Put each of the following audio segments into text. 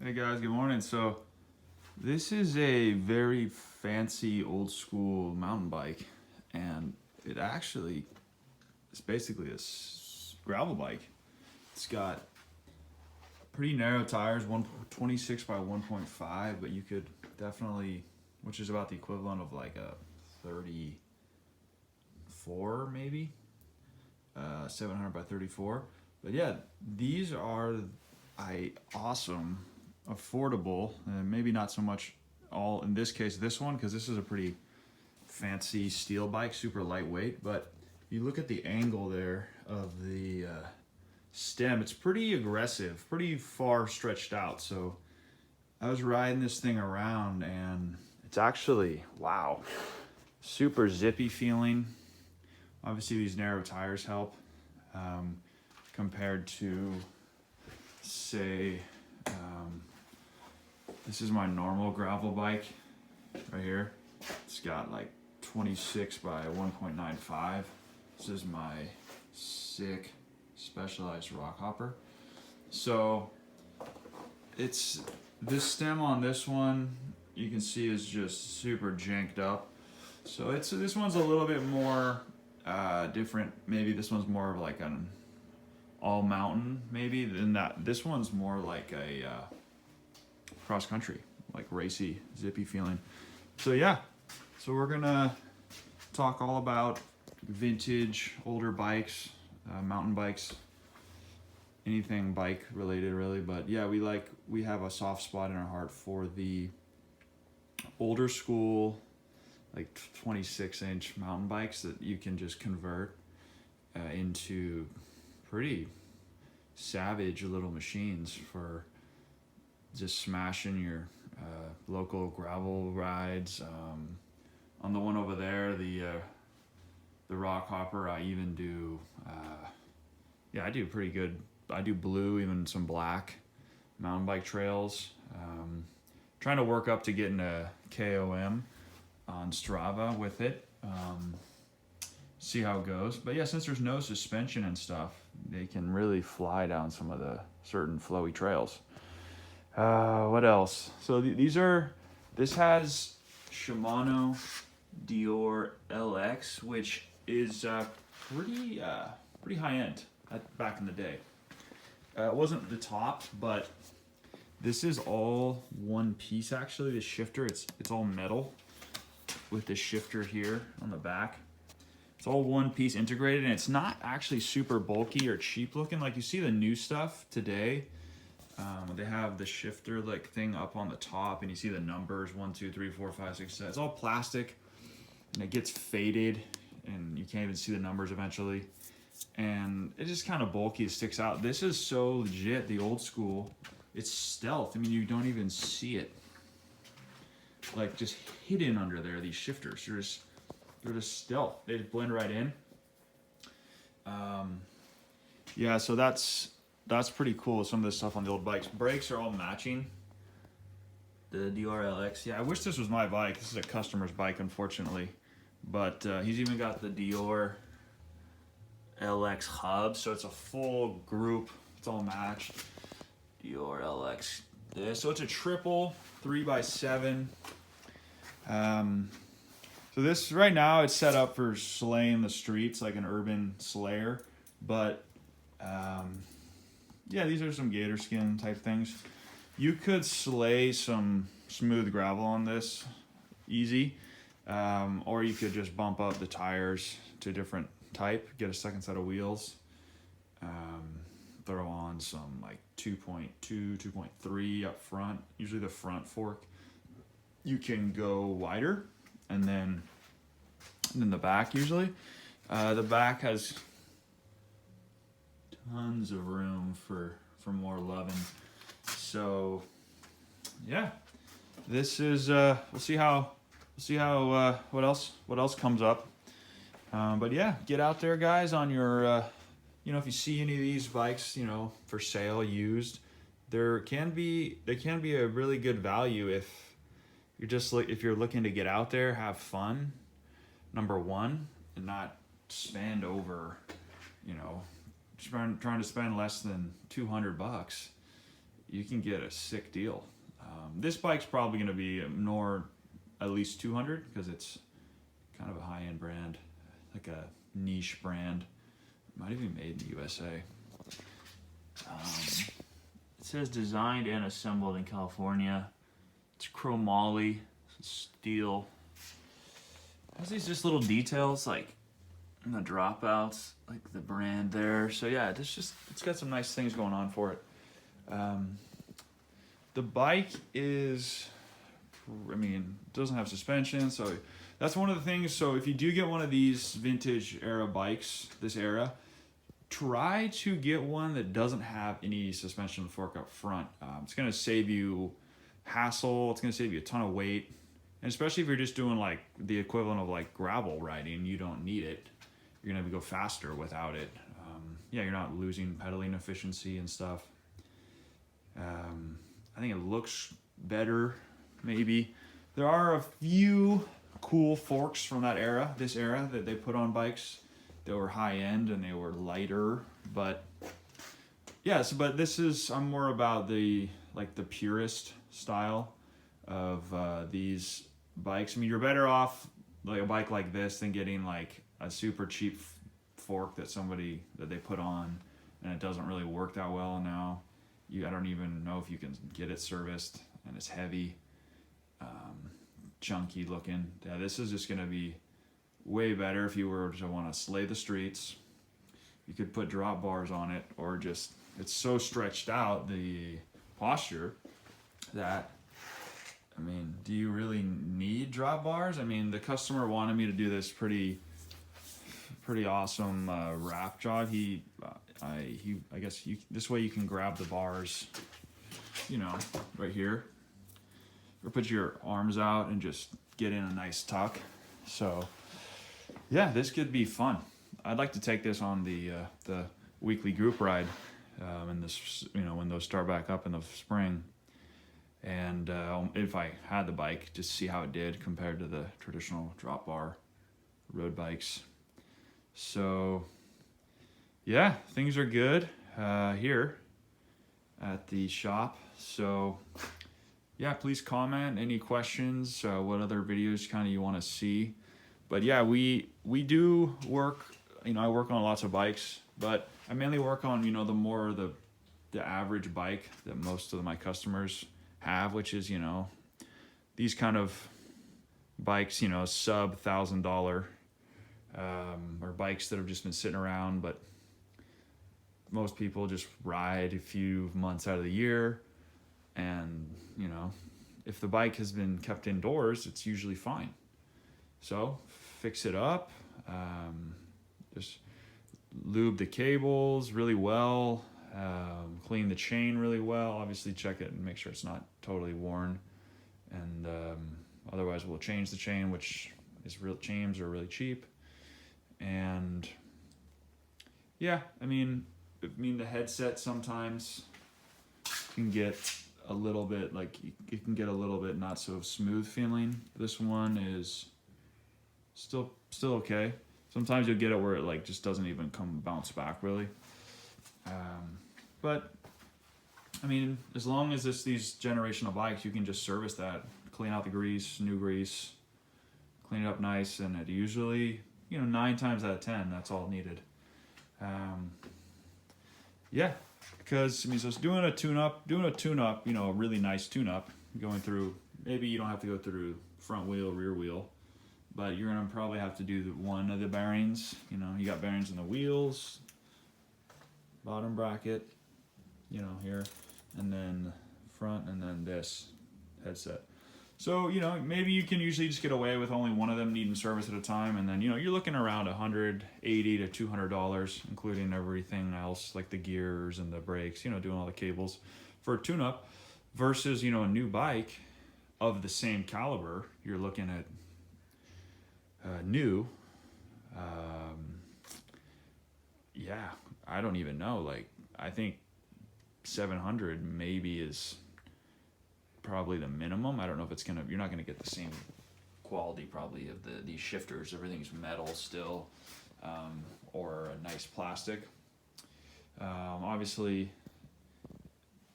Hey guys, good morning. So this is a very fancy old school mountain bike, and it actually is basically a gravel bike. It's got pretty narrow tires, 126 by 1.5, but you could definitely, which is about the equivalent of like a 34 maybe, 700 by 34. But yeah, these are awesome, affordable, and maybe not so much all in this case this one, because this is a pretty fancy steel bike, super lightweight. But you look at the angle there of the stem, it's pretty aggressive, pretty far stretched out. So I was riding this thing around and it's actually, wow, super zippy feeling. Obviously these narrow tires help compared to, say, this is my normal gravel bike right here. It's got like 26 by 1.95. This is my sick specialized rock hopper. So it's this stem on this one, you can see is just super janked up. So this one's a little bit more different. Maybe this one's more of like an all mountain maybe than that. This one's more like a cross country, like racy, zippy feeling. So yeah, so we're gonna talk all about vintage, older bikes, mountain bikes, anything bike related really. But yeah, we have a soft spot in our heart for the older school, like 26-inch mountain bikes that you can just convert into pretty savage little machines for just smashing your local gravel rides. On the one over there, the rock hopper, I even do, I do pretty good. I do blue, even some black mountain bike trails. Trying to work up to getting a KOM on Strava with it. See how it goes. But yeah, since there's no suspension and stuff, they can really fly down some of the certain flowy trails. What else? So this has Shimano Deore LX, which is pretty high end back in the day. It wasn't the top, but this is all one piece actually. The shifter, it's all metal with the shifter here on the back. It's all one piece integrated, and it's not actually super bulky or cheap looking like you see the new stuff today. They have the shifter like thing up on the top, and you see the numbers 1, 2, 3, 4, 5, 6, 7. It's all plastic, and it gets faded, and you can't even see the numbers eventually. And it's just kind of bulky. It sticks out. This is so legit, the old school. It's stealth. I mean, you don't even see it. Like just hidden under there. These shifters, they're just stealth. They just blend right in. Yeah, so that's pretty cool. Some of the stuff on the old bikes. Brakes are all matching. The Deore LX. Yeah, I wish this was my bike. This is a customer's bike, unfortunately. But he's even got the Deore LX hub, so it's a full group. It's all matched. Deore LX. So it's a triple 3x7. So this right now it's set up for slaying the streets like an urban slayer, but yeah, these are some gator skin type things. You could slay some smooth gravel on this easy, or you could just bump up the tires to a different type, get a second set of wheels, throw on some like 2.2, 2.3 up front, usually the front fork. You can go wider, and then the back usually. The back has tons of room for more loving. So yeah, this is we'll see how what else comes up. But yeah, get out there, guys, on your if you see any of these bikes, for sale, used, they can be a really good value if you're looking to get out there, have fun, number one, and not spend over, trying to spend less than $200. you can get a sick deal. This bike's probably going to be more at least 200 because it's kind of a high-end brand, like a niche brand. It might even be made in the USA. It says designed and assembled in California. It's chromoly, steel. It has these just little details like in the dropouts, like the brand there. So yeah, it's got some nice things going on for it. The bike is, doesn't have suspension, so that's one of the things. So if you do get one of these vintage era bikes, this era, try to get one that doesn't have any suspension fork up front. It's going to save you hassle. It's going to save you a ton of weight. And especially if you're just doing like the equivalent of like gravel riding, you don't need it. You're going to go faster without it. You're not losing pedaling efficiency and stuff. I think it looks better, maybe. There are a few cool forks from that era, this era, that they put on bikes. They were high end and they were lighter, but yes, but I'm more about the purist style of these bikes. You're better off like a bike like this than getting like a super cheap fork that they put on and it doesn't really work that well now. I don't even know if you can get it serviced, and it's heavy, chunky looking. Yeah, this is just gonna be way better if you were to want to slay the streets. You could put drop bars on it, or just, it's so stretched out, the posture, that, do you really need drop bars? The customer wanted me to do this pretty awesome wrap job. I guess this way you can grab the bars, right here, or put your arms out and just get in a nice tuck. So yeah, this could be fun. I'd like to take this on the weekly group ride, and this, when those start back up in the spring. And if I had the bike, just see how it did compared to the traditional drop bar road bikes. So yeah, things are good here at the shop. So yeah, please comment any questions, what other videos kind of you want to see. But yeah, we do work, I work on lots of bikes, but I mainly work on, the average bike that most of my customers have, which is, these kind of bikes, sub $1,000, or bikes that have just been sitting around, but most people just ride a few months out of the year. And, if the bike has been kept indoors, it's usually fine. So fix it up, just lube the cables really well, clean the chain really well, obviously check it and make sure it's not totally worn, and otherwise we'll change the chain, which is chains are really cheap. And yeah, the headset sometimes can get a little bit, it can get a little bit not so smooth feeling. This one is still okay. Sometimes you'll get it where it just doesn't even bounce back really. But as long as these generational bikes, you can just service that, clean out the grease, new grease, clean it up nice, and it usually, 9 times out of 10, that's all needed. Yeah, because so it's doing a tune-up, a really nice tune-up, going through, maybe you don't have to go through front wheel, rear wheel, but you're gonna probably have to do one of the bearings. You got bearings in the wheels, bottom bracket, here, and then front, and then this headset. So, maybe you can usually just get away with only one of them needing service at a time, and then, you're looking around $180 to $200, including everything else, like the gears and the brakes, doing all the cables for a tune-up, versus, a new bike of the same caliber, you're looking at new. Yeah, I don't even know, I think 700 maybe is probably the minimum. I don't know if you're not gonna get the same quality probably of these shifters. Everything's metal still, or a nice plastic. Obviously,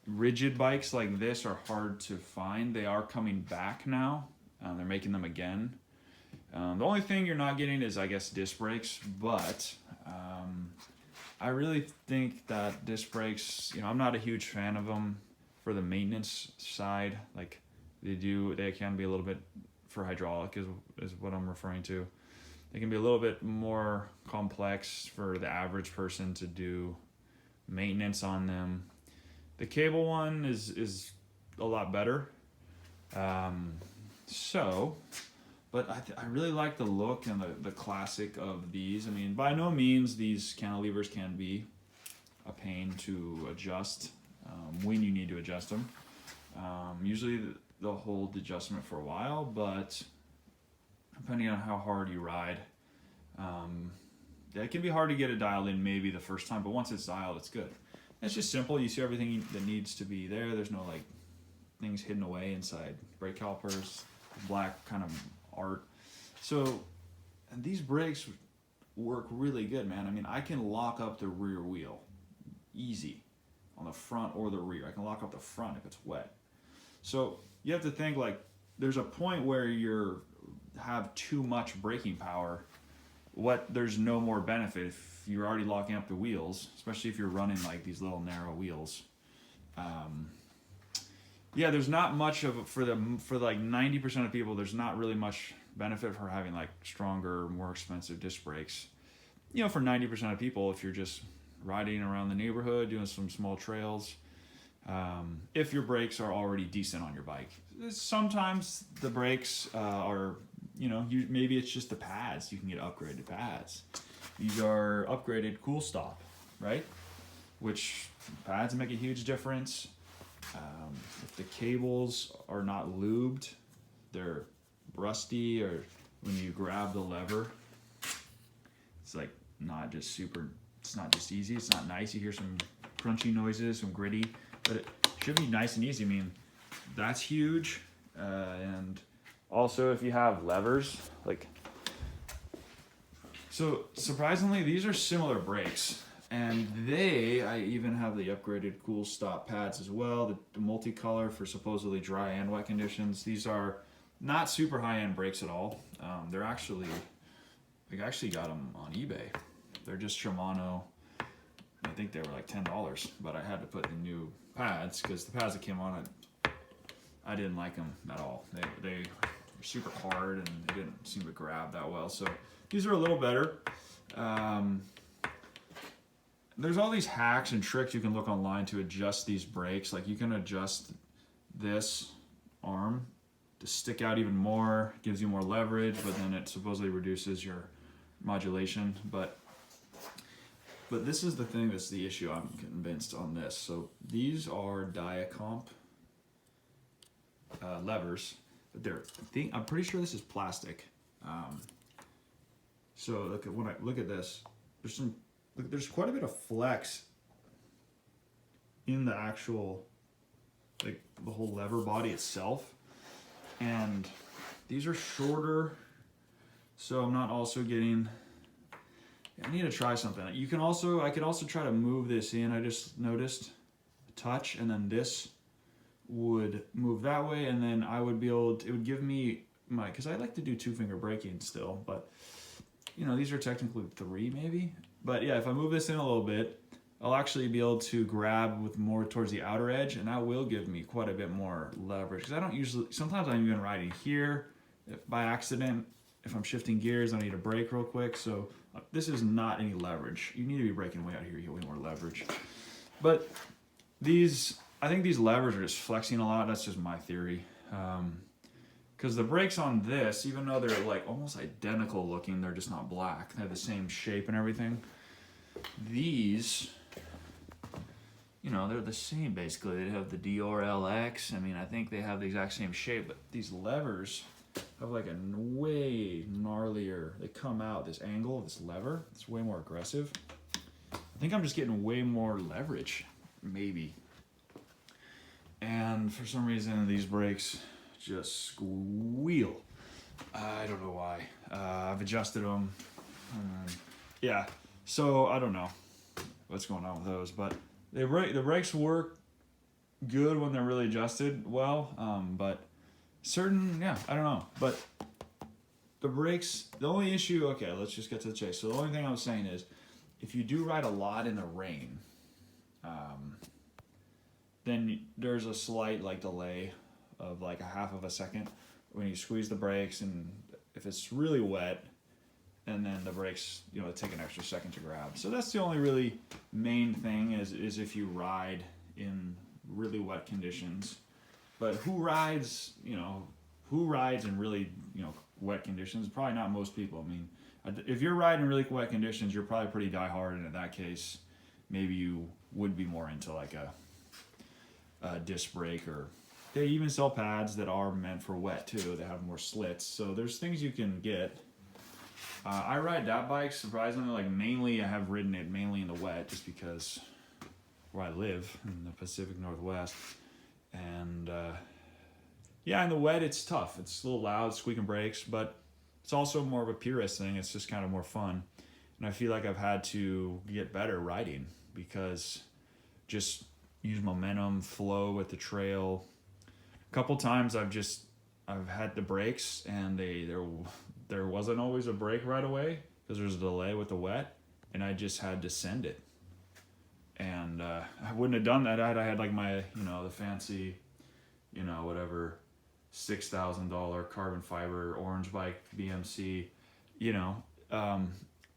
rigid bikes like this are hard to find. They are coming back now. They're making them again. The only thing you're not getting is, I guess, disc brakes, but I really think that disc brakes, you know, I'm not a huge fan of them for the maintenance side. Like they can be a little bit, for hydraulic is what I'm referring to. They can be a little bit more complex for the average person to do maintenance on them. The cable one is a lot better. But I really like the look and the classic of these. I mean, by no means these cantilevers can be a pain to adjust when you need to adjust them. Usually they'll hold the adjustment for a while, but depending on how hard you ride, it can be hard to get it dialed in maybe the first time, but once it's dialed, it's good. It's just simple. You see everything that needs to be there. There's no like things hidden away inside brake calipers, black kind of art. So, and these brakes work really good, man. I mean, I can lock up the rear wheel easy on the front or the rear. I can lock up the front if it's wet. So you have to think like there's a point where you have too much braking power. There's no more benefit if you're already locking up the wheels, especially if you're running like these little narrow wheels. Yeah, there's not much of for like 90% of people. There's not really much benefit for having like stronger, more expensive disc brakes. You know, for 90% of people, if you're just riding around the neighborhood, doing some small trails, if your brakes are already decent on your bike. Sometimes the brakes are, you know, maybe it's just the pads. You can get upgraded pads. These are upgraded cool stop, right? Which pads make a huge difference. If the cables are not lubed, they're rusty, or when you grab the lever, it's like not just super, it's not just easy, it's not nice. You hear some crunchy noises, some gritty, but it should be nice and easy. I mean, that's huge. And also if you have levers, like, so surprisingly, these are similar brakes. And I even have the upgraded cool stop pads as well, the multicolor for supposedly dry and wet conditions. These are not super high-end brakes at all. I actually got them on eBay. They're just Shimano. I think they were like $10, but I had to put the new pads because the pads that came on it, I didn't like them at all. They were super hard and they didn't seem to grab that well. So these are a little better. There's all these hacks and tricks you can look online to adjust these brakes. Like you can adjust this arm to stick out even more, gives you more leverage, but then it supposedly reduces your modulation. But this is the thing that's the issue, I'm convinced, on this. So these are Diacomp levers, but I'm pretty sure this is plastic. So when I look at this, there's quite a bit of flex in the actual, like the whole lever body itself. And these are shorter, so I'm not also getting, I need to try something. I could also try to move this in. I just noticed a touch, and then this would move that way, and then I would be able to, it would give me because I like to do 2-finger braking still, but you know, these are technically 3 maybe. But yeah, if I move this in a little bit, I'll actually be able to grab with more towards the outer edge, and that will give me quite a bit more leverage. Because I don't usually, sometimes I'm even riding here by accident. If I'm shifting gears, I need to brake real quick. So this is not any leverage. You need to be braking way out here, you get way more leverage. But I think these levers are just flexing a lot. That's just my theory. Because the brakes on this, even though they're like almost identical looking, they're just not black. They have the same shape and everything. These, you know, they're the same basically. They have the Deore LX. I mean, I think they have the exact same shape, but these levers have like a way gnarlier, they come out, this angle of this lever, it's way more aggressive. I think I'm just getting way more leverage, maybe. And for some reason, these brakes just squeal. I don't know why. I've adjusted them. Yeah, so I don't know what's going on with those, but the brakes work good when they're really adjusted well, but certain, yeah, I don't know. But the brakes, the only issue, okay, let's just get to the chase. So the only thing I was saying is, if you do ride a lot in the rain, then there's a slight like delay of like a half of a second when you squeeze the brakes, and if it's really wet, and then the brakes, you know, take an extra second to grab. So that's the only really main thing is if you ride in really wet conditions. But who rides in really, you know, wet conditions? Probably not most people. I mean, if you're riding in really wet conditions, you're probably pretty diehard, and in that case, maybe you would be more into like a disc brake, or they even sell pads that are meant for wet too. They have more slits, so there's things you can get. I ride that bike surprisingly, like mainly I have ridden it mainly in the wet, just because where I live in the Pacific Northwest, and yeah, in the wet it's tough. It's a little loud, squeaking brakes, but it's also more of a purist thing. It's just kind of more fun, and I feel like I've had to get better riding because just use momentum, flow with the trail. A couple times I've had the brakes, and there wasn't always a brake right away because there's a delay with the wet, and I just had to send it. And I wouldn't have done that. I had like my, you know, the fancy, you know, whatever, $6,000 carbon fiber orange bike BMC, you know.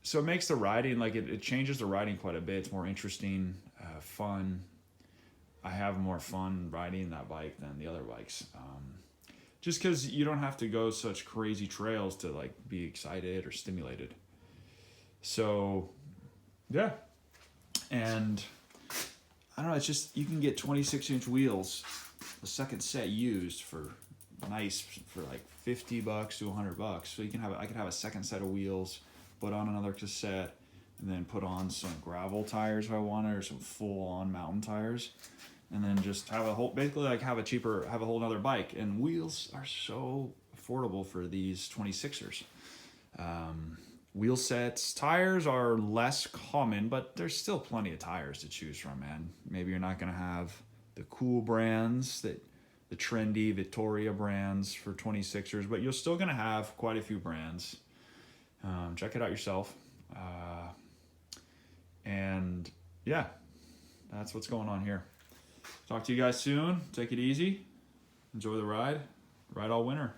So it makes the riding, like it changes the riding quite a bit. It's more interesting, fun. I have more fun riding that bike than the other bikes. Just because you don't have to go such crazy trails to like be excited or stimulated. So, yeah. And I don't know, it's just, you can get 26-inch wheels, the second set used for like $50 to $100. So I could have a second set of wheels, put on another cassette, and then put on some gravel tires if I wanted, or some full-on mountain tires, and then just have a whole nother bike. And wheels are so affordable for these 26ers. Wheel sets, tires are less common, but there's still plenty of tires to choose from, man. Maybe you're not gonna have the cool brands, the trendy Vittoria brands for 26ers, but you're still gonna have quite a few brands. Check it out yourself. And yeah, that's what's going on here. Talk to you guys soon. Take it easy. Enjoy the ride. Ride all winter.